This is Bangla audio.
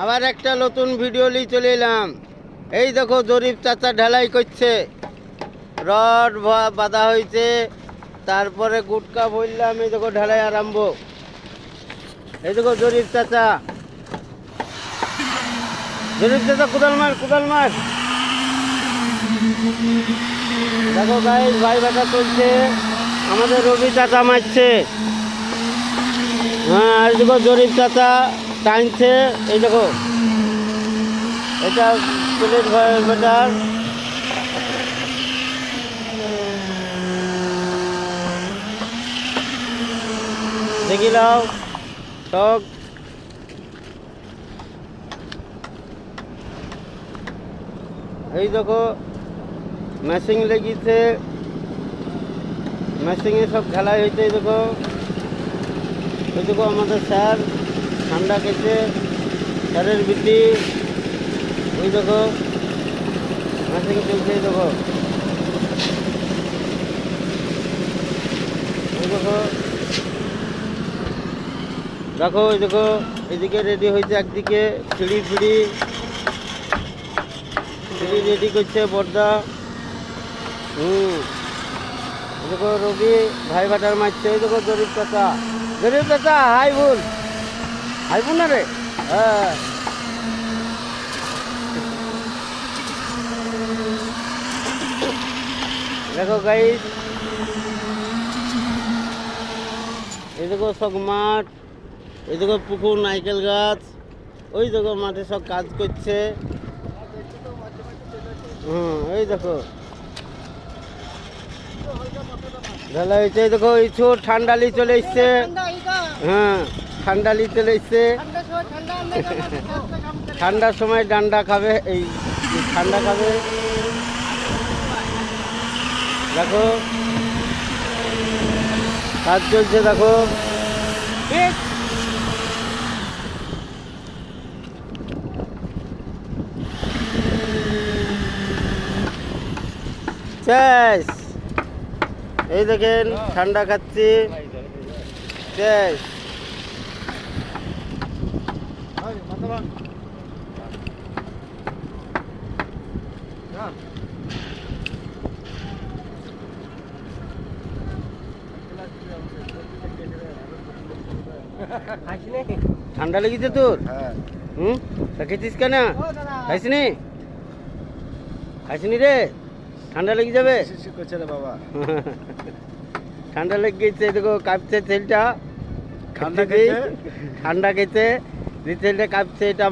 আবার একটা নতুন ভিডিও নিয়ে চলে এলাম। এই দেখো জরিফ চাচা ঢালাই করছে, রড বাঁধা হয়েছে, তারপরে গুটকা বললাম। এই দেখো ঢালাই আরম্ভ। এই দেখো জরিফ চাচা, কোদাল মার দেখো গাইস, ভাই বাটা চলছে। আমাদের রবি চাচা মারছে। হ্যাঁ, এই দেখো জরিফ চাচা টানছে। এই দেখো এটা প্লেট বাটার। দেখি নাও সব। এই দেখো মেশিন লেগেছে, মেশিনে সব ঢালাই হয়েছে। এই দেখো আমাদের স্যার ঠান্ডা খেয়েছে, স্যারের বিটি। ওই দেখো মেশিন চলছে। এই দেখো দেখো ওই দেখো এদিকে রেডি হয়েছে, একদিকে সিঁড়ি রেডি করছে বর্দা। দেখো রবি ভাই ভাটার মারছে। ওই দেখো জরিফ চাচা হাই বল না রে। হ্যাঁ, দেখো গাইস, এই দেখো সব মাঠ, এই দেখো পুকুর, নারকেল গাছ। ওই দেখো মাঠে সব কাজ করছে। এই দেখো ঢালা হয়েছে। এই দেখো এই ছোট ঠান্ডালি চলে এসছে। হ্যাঁ, ঠান্ডালি চলে এসছে। ঠান্ডার সময় ডান্ডা খাবে, এই ঠান্ডা খাবে। দেখো কাজ চলছে, দেখো শেষ। এই দেখেন ঠান্ডা খাচ্ছি, শেষ। ঠান্ডা লেগেছে তোর? খেয়েছিস কেন? খাইসনি রে? ঠান্ডা লেগে যাবে। ঠান্ডা লেগে গেছে। দেখো কাঁপছে তেলটা, ঠান্ডা খেয়েছে, তেলটা কাঁপছে। এটা